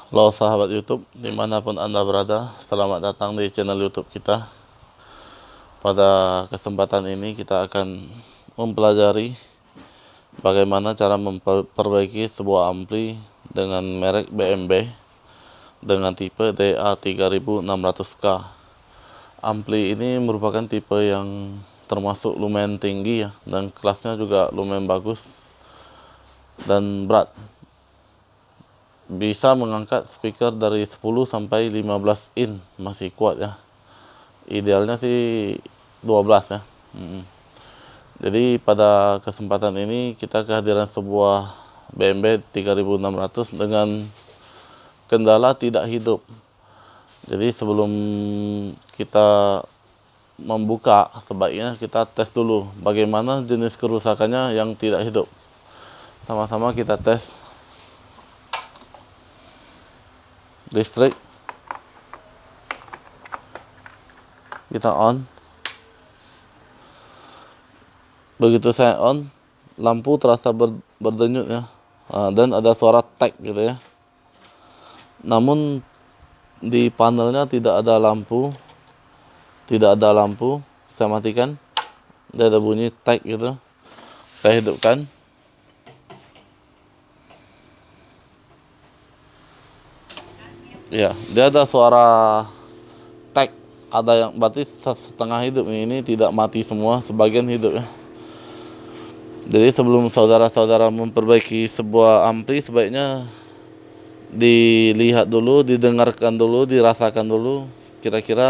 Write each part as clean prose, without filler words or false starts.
Halo sahabat YouTube, dimanapun Anda berada, selamat datang di channel YouTube kita. Pada kesempatan ini kita akan mempelajari bagaimana cara memperbaiki sebuah ampli dengan merek BMB dengan tipe DA3600K. Ampli ini merupakan tipe yang termasuk lumayan tinggi ya, dan kelasnya juga lumayan bagus dan berat. Bisa mengangkat speaker dari 10 sampai 15 in, masih kuat ya. Idealnya sih 12 ya. Jadi pada kesempatan ini kita kehadiran sebuah BMB 3600 dengan kendala tidak hidup. Jadi sebelum kita membuka, sebaiknya kita tes dulu bagaimana jenis kerusakannya yang tidak hidup. Sama-sama kita tes listrik. Kita on. Begitu saya on, lampu terasa berdenyut ya, dan ada suara tek gitu ya. Namun di panelnya tidak ada lampu, Saya matikan, dia ada bunyi tek gitu. Saya hidupkan. Ya, dia ada suara tek. Ada yang berarti setengah hidup, ini tidak mati semua, sebagian hidup ya. Jadi sebelum saudara-saudara memperbaiki sebuah ampli, sebaiknya dilihat dulu, didengarkan dulu, dirasakan dulu kira-kira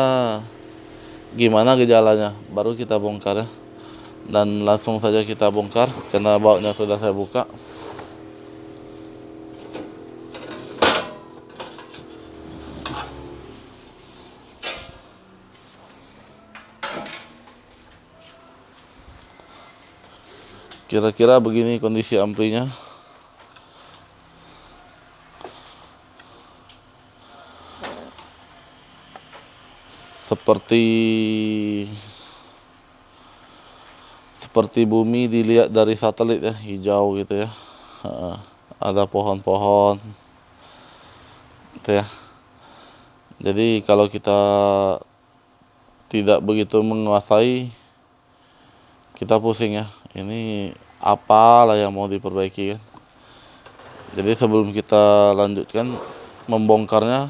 gimana gejalanya, baru kita bongkar ya. Dan langsung saja kita bongkar karena bautnya sudah saya buka. Kira-kira begini kondisi amplinya. Seperti bumi dilihat dari satelit ya, hijau gitu ya. Ada pohon-pohon gitu ya. Jadi kalau kita tidak begitu menguasai, kita pusing ya. Ini apalah yang mau diperbaiki kan. Jadi sebelum kita lanjutkan membongkarnya,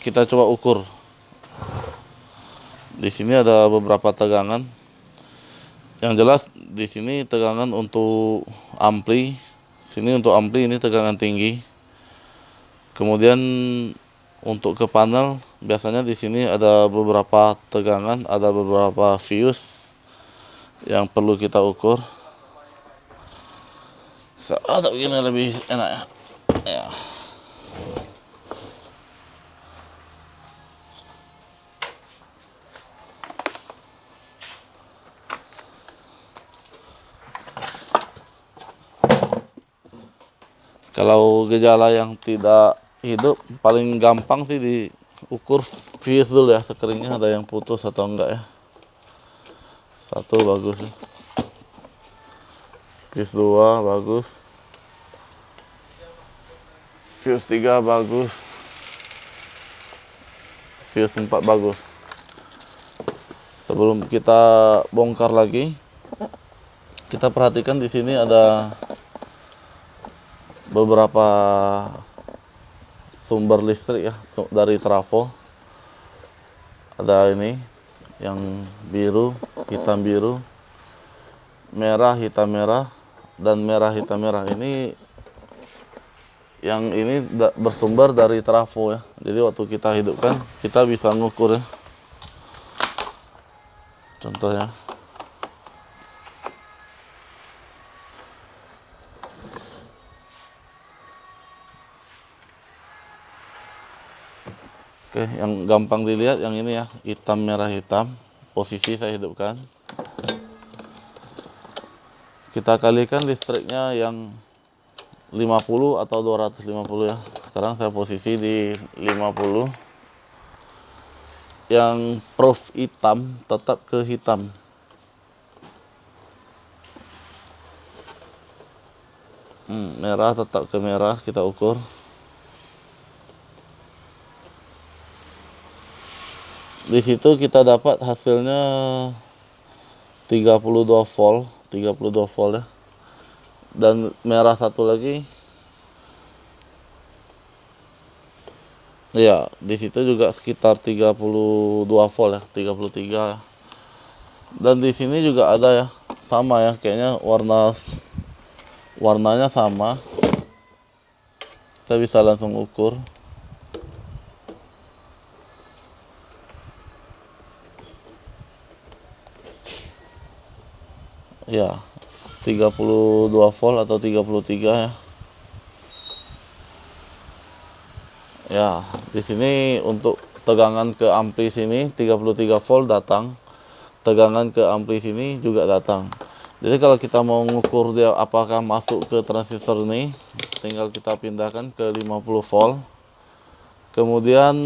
kita coba ukur. Di sini ada beberapa tegangan. Yang jelas di sini tegangan untuk ampli. Sini untuk ampli ini tegangan tinggi. Kemudian untuk ke panel, biasanya di sini ada beberapa tegangan, ada beberapa fuse yang perlu kita ukur. Ada begini lebih enak ya. Kalau gejala yang tidak hidup, paling gampang sih diukur fuse dulu ya, sekeringnya ada yang putus atau enggak ya. Satu bagus ya. Fuse 2 bagus. Fuse 3 bagus. Fuse 4 bagus. Sebelum kita bongkar lagi, kita perhatikan di sini ada beberapa sumber listrik ya dari trafo. Ada ini yang biru, hitam biru, merah, hitam merah, dan merah hitam merah. Ini yang ini bersumber dari trafo ya. Jadi waktu kita hidupkan, kita bisa ngukur ya. Contohnya. Oke, yang gampang dilihat yang ini ya, hitam merah hitam. Posisi saya hidupkan. Kita kalikan listriknya yang 50 atau 250 ya. Sekarang saya posisi di 50. Yang proof hitam tetap ke hitam. Merah tetap ke merah, kita ukur. Di situ kita dapat hasilnya 32 volt ya. Dan merah satu lagi. Ya, di situ juga sekitar 32 volt ya, 33. Dan di sini juga ada ya, sama ya, kayaknya warnanya sama. Kita bisa langsung ukur. Ya, 32 volt atau 33 ya. Ya, di sini untuk tegangan ke ampli sini 33 volt datang. Tegangan ke ampli sini juga datang. Jadi kalau kita mau mengukur dia apakah masuk ke transistor ini, tinggal kita pindahkan ke 50 volt. Kemudian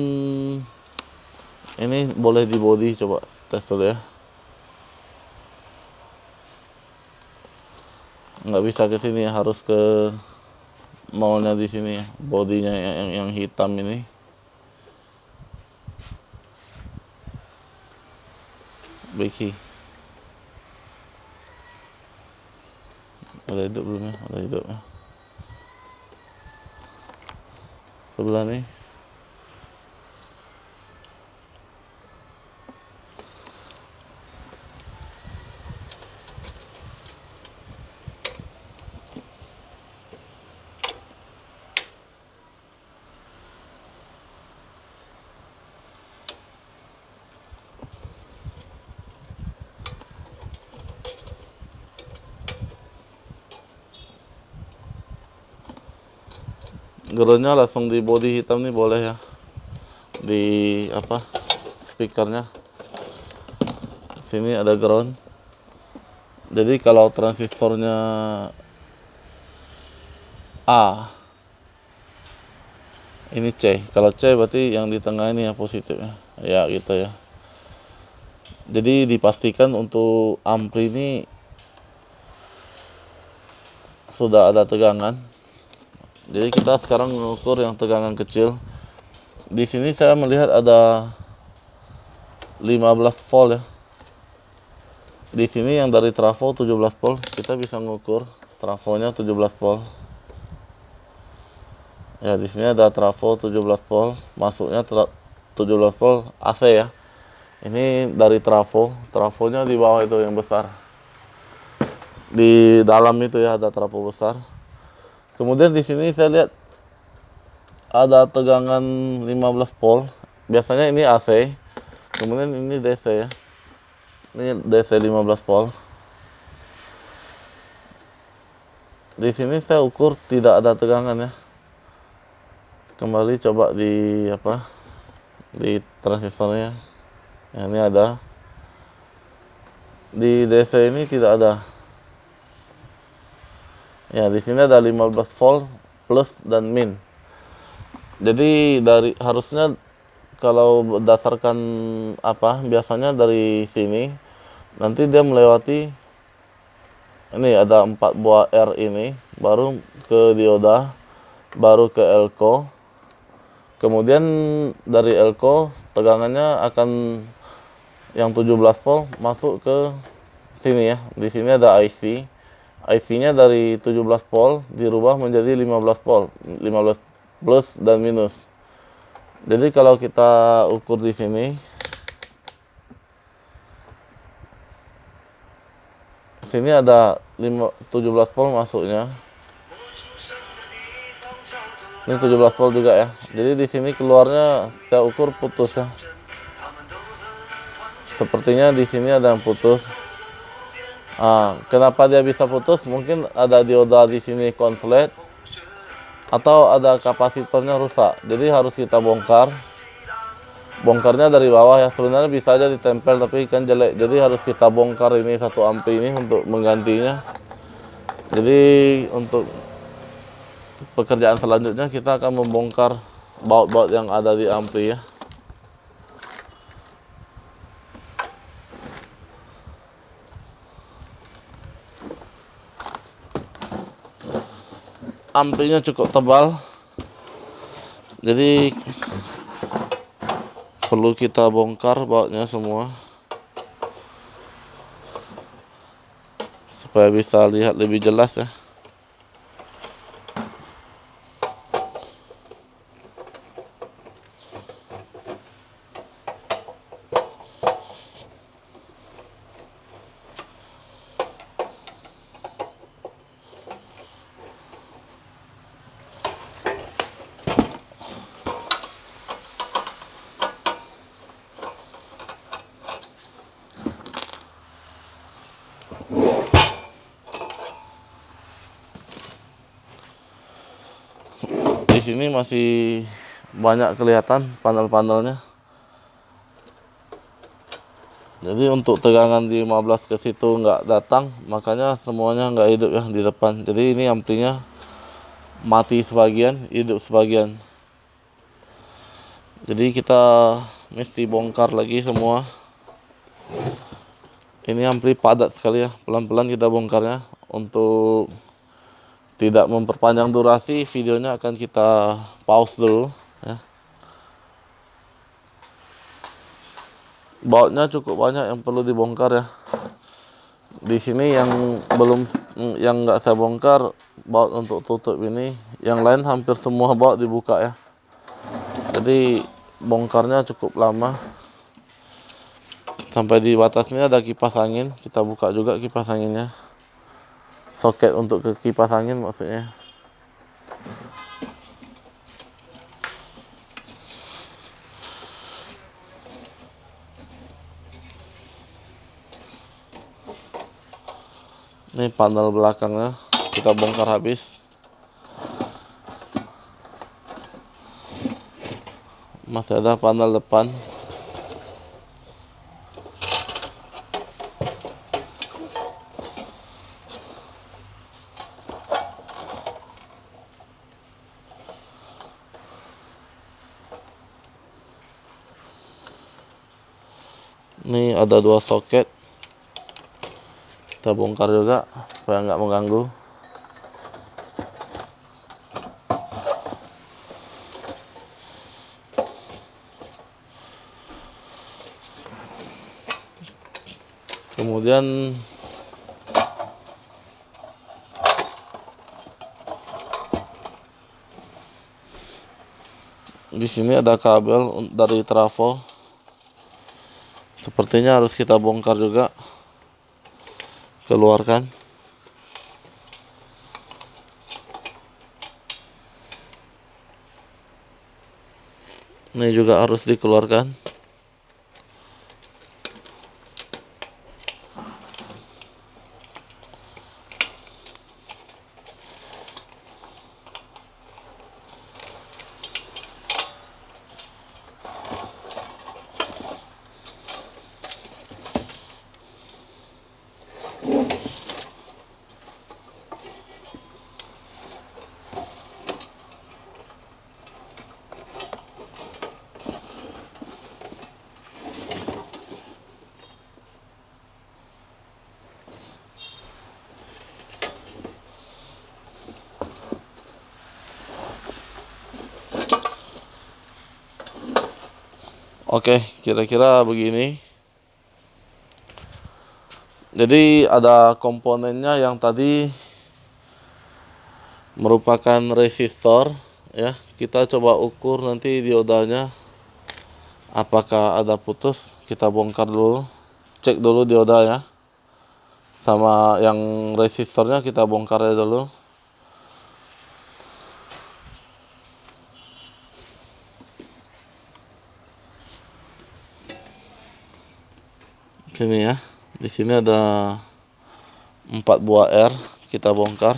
ini boleh di body, coba tes dulu ya. Nggak bisa ke sini ya, harus ke nolnya di sini ya, bodinya yang hitam ini. Becky udah hidup belum ya? Udah hidup ya. Sebelah nih. Groundnya langsung di body hitam nih boleh ya, di apa, speakernya sini ada ground. Jadi kalau transistornya A, ini C. Kalau C berarti yang di tengah ini ya positif ya. Ya gitu ya. Jadi dipastikan untuk ampli ini sudah ada tegangan. Jadi kita sekarang mengukur yang tegangan kecil. Di sini saya melihat ada 15 volt ya. Di sini yang dari trafo 17 volt, kita bisa mengukur trafonya 17 volt. Ya, di sini ada trafo 17 volt, masuknya 17 volt AC ya. Ini dari trafonya di bawah itu yang besar. Di dalam itu ya ada trafo besar. Kemudian di sini saya lihat ada tegangan 15 volt. Biasanya ini AC. Kemudian ini DC ya. Ini DC 15 volt. Di sini saya ukur tidak ada tegangan ya. Kembali coba di apa? Di transistornya. Ya, ini ada. Di DC ini tidak ada. Ya, di sini ada 15 volt plus dan min. Jadi harusnya kalau berdasarkan apa, biasanya dari sini nanti dia melewati ini ada 4 buah R ini, baru ke dioda, baru ke elko. Kemudian dari elko tegangannya akan yang 17 volt masuk ke sini ya. Di sini ada IC. IC-nya dari 17 volt dirubah menjadi 15 volt, 15 plus dan minus. Jadi kalau kita ukur di sini, sini ada 17 volt masuknya. Ini 17 volt juga ya. Jadi di sini keluarnya saya ukur putus ya. Sepertinya di sini ada yang putus. Kenapa dia bisa putus? Mungkin ada dioda di sini konslet atau ada kapasitornya rusak. Jadi harus kita bongkar. Bongkarnya dari bawah ya. Sebenarnya bisa aja ditempel tapi kan jelek. Jadi harus kita bongkar ini satu ampli ini untuk menggantinya. Jadi untuk pekerjaan selanjutnya kita akan membongkar baut-baut yang ada di ampli ya. Amplinya cukup tebal, jadi perlu kita bongkar bautnya semua supaya bisa lihat lebih jelas ya. Di sini masih banyak kelihatan panel-panelnya. Jadi untuk tegangan di 15 ke situ nggak datang, makanya semuanya nggak hidup ya di depan. Jadi ini amplinya mati sebagian, hidup sebagian. Jadi kita mesti bongkar lagi semua. Ini ampli padat sekali ya, pelan-pelan kita bongkarnya. Untuk tidak memperpanjang durasi, videonya akan kita pause dulu ya. Bautnya cukup banyak yang perlu dibongkar ya. Di sini yang nggak saya bongkar baut untuk tutup ini. Yang lain hampir semua baut dibuka ya. Jadi bongkarnya cukup lama. Sampai di batasnya ada kipas angin, kita buka juga kipas anginnya. Soket untuk ke kipas angin maksudnya. Ini panel belakangnya kita bongkar habis. Masih ada panel depan. Ini ada 2 soket, kita bongkar juga supaya nggak mengganggu. Kemudian di sini ada kabel dari trafo. Sepertinya harus kita bongkar juga. Keluarkan. Ini juga harus dikeluarkan. Oke, kira-kira begini. Jadi ada komponennya yang tadi merupakan resistor ya. Kita coba ukur nanti diodanya apakah ada putus. Kita bongkar dulu, cek dulu diodanya. Sama yang resistornya kita bongkar dulu. Sini ya. Di sini ada 4 buah R, kita bongkar.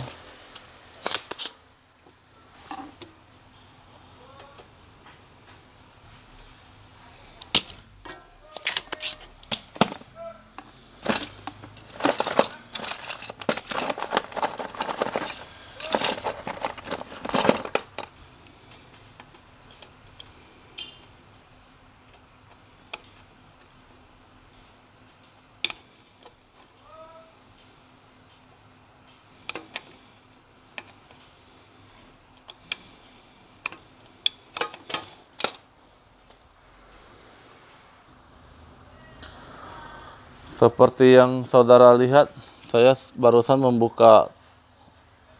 Seperti yang saudara lihat, saya barusan membuka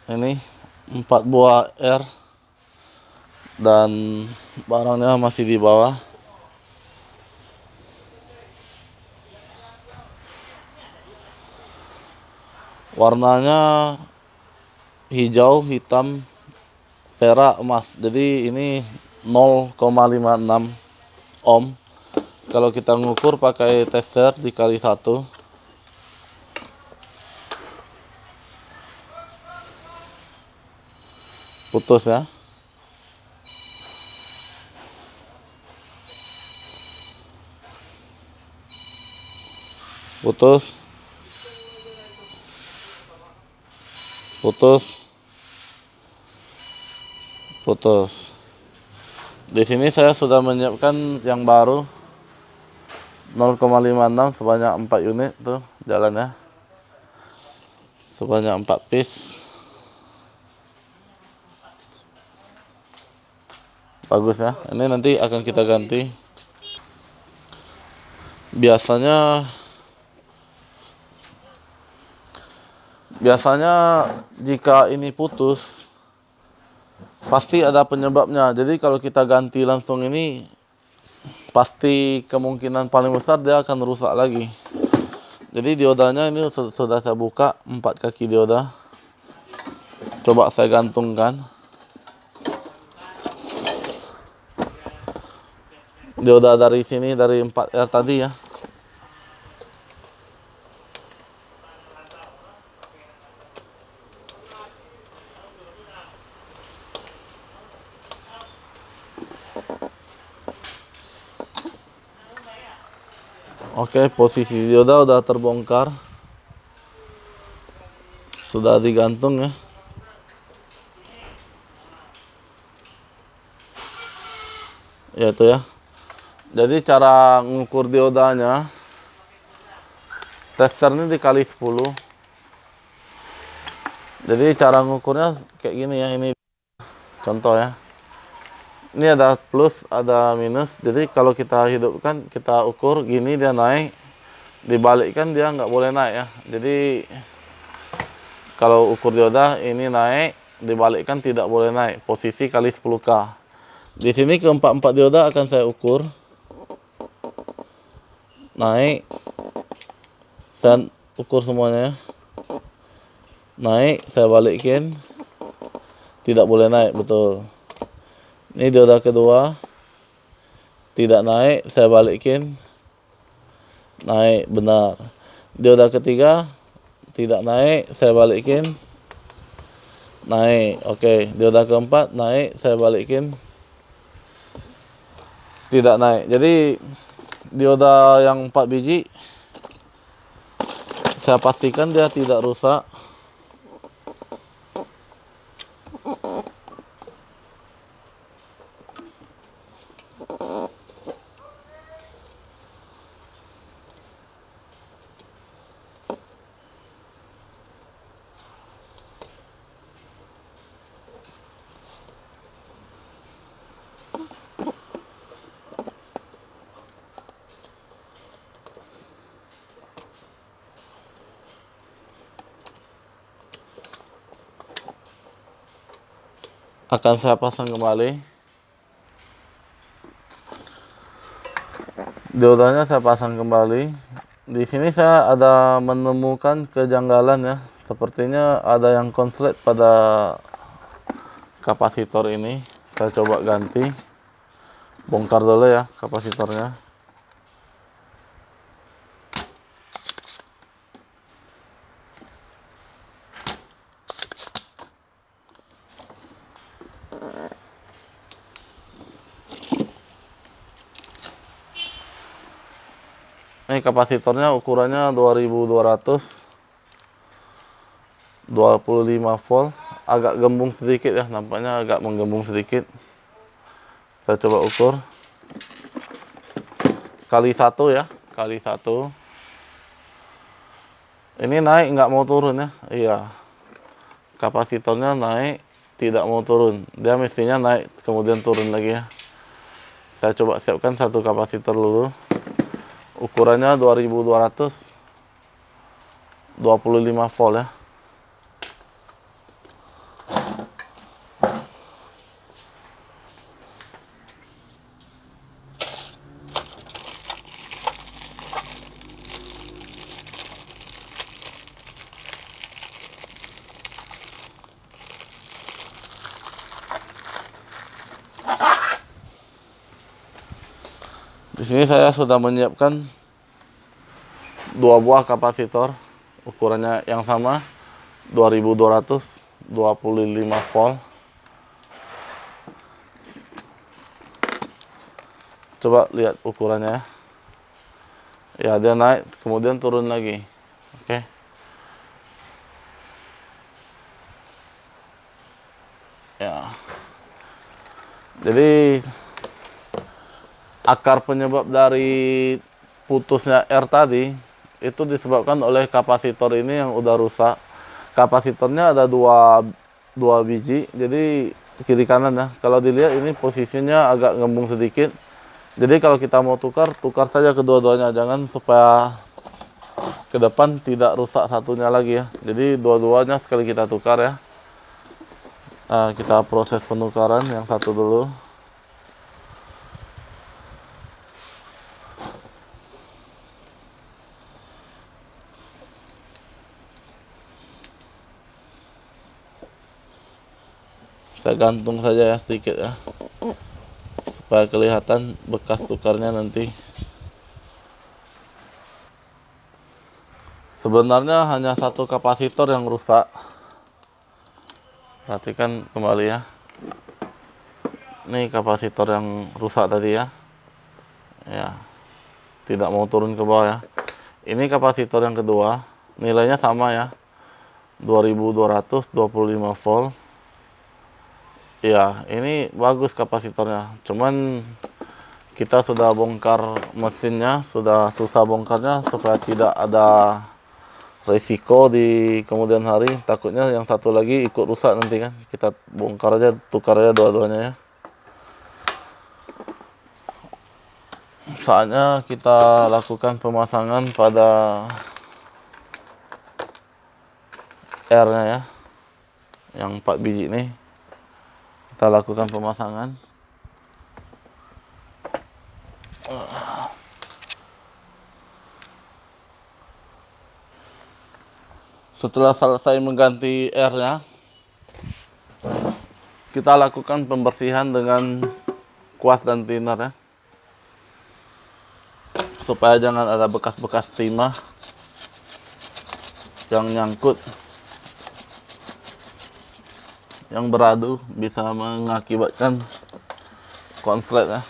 ini 4 buah R dan barangnya masih di bawah. Warnanya hijau, hitam, perak, emas. Jadi ini 0,56 ohm. Kalau kita ngukur pakai tester dikali 1, putus ya. Putus. Putus. Putus. Di sini saya sudah menyiapkan yang baru 0,56 sebanyak 4 unit tuh jalan ya. Sebanyak 4 piece. Bagus ya. Ini nanti akan kita ganti. Biasanya jika ini putus pasti ada penyebabnya. Jadi kalau kita ganti langsung ini, pasti kemungkinan paling besar dia akan rusak lagi. Jadi diodanya ini sudah saya buka 4 kaki dioda. Coba saya gantungkan. Dioda dari sini, dari 4R tadi ya. Oke, posisi dioda udah terbongkar. Sudah digantung ya. Ya itu ya. Jadi cara ngukur diodanya, tester ini dikali 10. Jadi cara ngukurnya kayak gini ya, ini contoh ya. Ini ada plus, ada minus. Jadi kalau kita hidupkan, kita ukur gini dia naik, dibalikkan dia nggak boleh naik ya. Jadi kalau ukur dioda ini naik, dibalikkan tidak boleh naik. Posisi kali 10K. Di sini keempat dioda akan saya ukur. Naik, saya ukur semuanya. Naik, saya balikin, tidak boleh naik, betul. Ini dioda kedua, tidak naik, saya balikin, naik, benar. Dioda ketiga, tidak naik, saya balikin, naik, oke. Dioda keempat, naik, saya balikin, tidak naik. Jadi dioda yang 4 biji, saya pastikan dia tidak rusak. Akan saya pasang kembali. Diodanya saya pasang kembali. Di sini saya ada menemukan kejanggalan ya. Sepertinya ada yang konslet pada kapasitor ini. Saya coba ganti. Bongkar dulu ya kapasitornya. Ini kapasitornya ukurannya 2200 25 volt. Agak gembung sedikit ya, nampaknya agak menggembung sedikit. Saya coba ukur. Kali 1 ya, kali 1. Ini naik nggak mau turun ya. Iya. Kapasitornya naik, tidak mau turun. Dia mestinya naik kemudian turun lagi ya. Saya coba siapkan satu kapasitor dulu. Ukurannya 2200 25 volt ya. Di sini saya sudah menyiapkan 2 buah kapasitor, ukurannya yang sama, 2200 25 volt. Coba lihat ukurannya ya. Ya, dia naik kemudian turun lagi. Oke. Ya. Jadi akar penyebab dari putusnya air tadi itu disebabkan oleh kapasitor ini yang udah rusak. Kapasitornya ada dua biji, jadi kiri kanan ya. Kalau dilihat ini posisinya agak ngembung sedikit. Jadi kalau kita mau tukar saja kedua-duanya, jangan supaya ke depan tidak rusak satunya lagi ya. Jadi dua-duanya sekali kita tukar ya. Kita proses penukaran yang satu dulu. Saya gantung saja ya sedikit ya, supaya kelihatan bekas tukarnya nanti. Sebenarnya hanya satu kapasitor yang rusak. Perhatikan kembali ya. Ini kapasitor yang rusak tadi ya. Ya, tidak mau turun ke bawah ya. Ini kapasitor yang kedua, nilainya sama ya, 2200 25 volt. Ya, ini bagus kapasitornya. Cuman kita sudah bongkar mesinnya, sudah susah bongkarnya supaya tidak ada risiko di kemudian hari. Takutnya yang satu lagi ikut rusak nanti kan. Kita bongkar aja, tukar aja dua-duanya ya. Saatnya kita lakukan pemasangan pada R-nya ya, yang 4 biji ini. Kita lakukan pemasangan. Setelah selesai mengganti R-nya, kita lakukan pembersihan dengan kuas dan thinner ya, supaya jangan ada bekas-bekas timah yang nyangkut, yang beradu, bisa mengakibatkan konslet ya.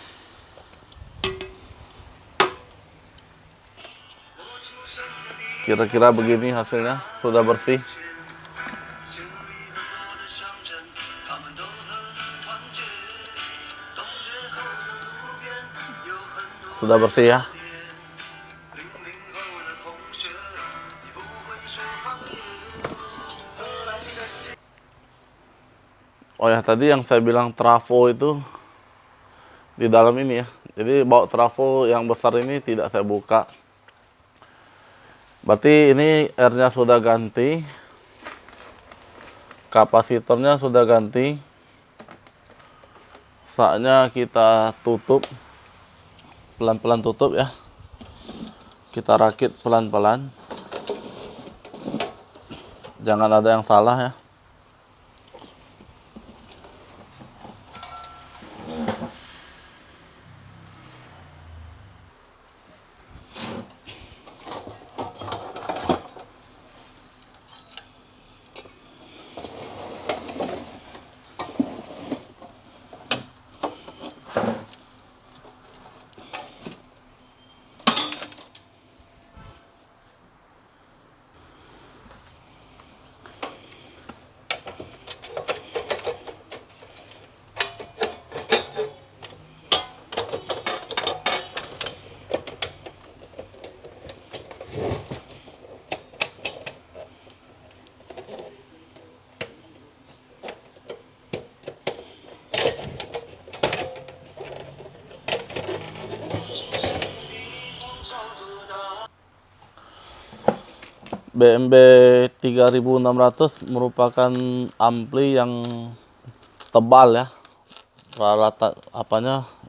Kira-kira begini hasilnya, sudah bersih. Sudah bersih ya. Oh ya, tadi yang saya bilang trafo itu di dalam ini ya. Jadi baut trafo yang besar ini tidak saya buka. Berarti ini R-nya sudah ganti, kapasitornya sudah ganti. Saatnya kita tutup, pelan-pelan tutup ya. Kita rakit pelan-pelan. Jangan ada yang salah ya. BMB 3600 merupakan ampli yang tebal ya. Peralatan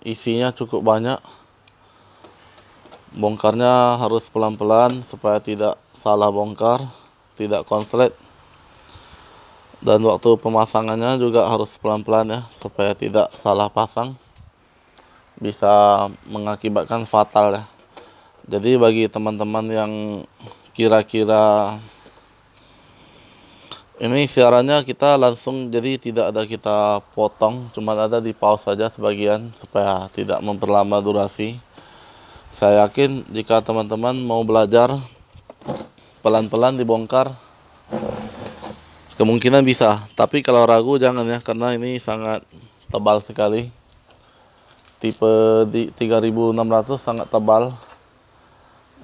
isinya cukup banyak. Bongkarnya harus pelan-pelan supaya tidak salah bongkar, tidak konslet. Dan waktu pemasangannya juga harus pelan-pelan ya, supaya tidak salah pasang. Bisa mengakibatkan fatal ya. Jadi bagi teman-teman yang kira-kira ini siarannya kita langsung, jadi tidak ada kita potong, cuma ada di pause saja sebagian supaya tidak memperlama durasi. Saya yakin jika teman-teman mau belajar pelan-pelan dibongkar, kemungkinan bisa. Tapi kalau ragu jangan ya, karena ini sangat tebal sekali. Tipe di 3600 sangat tebal,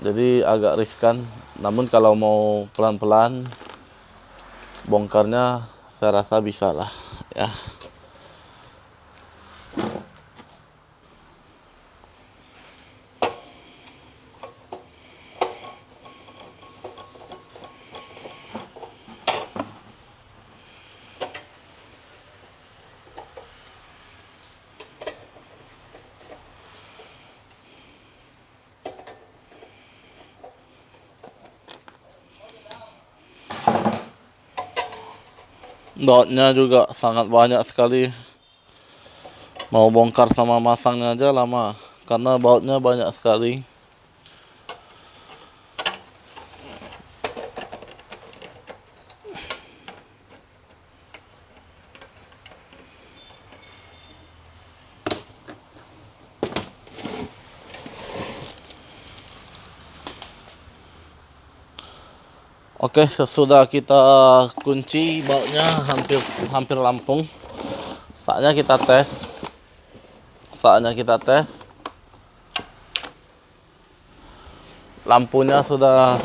jadi agak riskan. Namun kalau mau pelan-pelan bongkarnya, saya rasa bisa lah ya. Bautnya juga sangat banyak sekali. Mau bongkar sama masangnya aja lama, karena bautnya banyak sekali. Oke, sesudah kita kunci bautnya hampir rampung. Saatnya kita tes. Lampunya sudah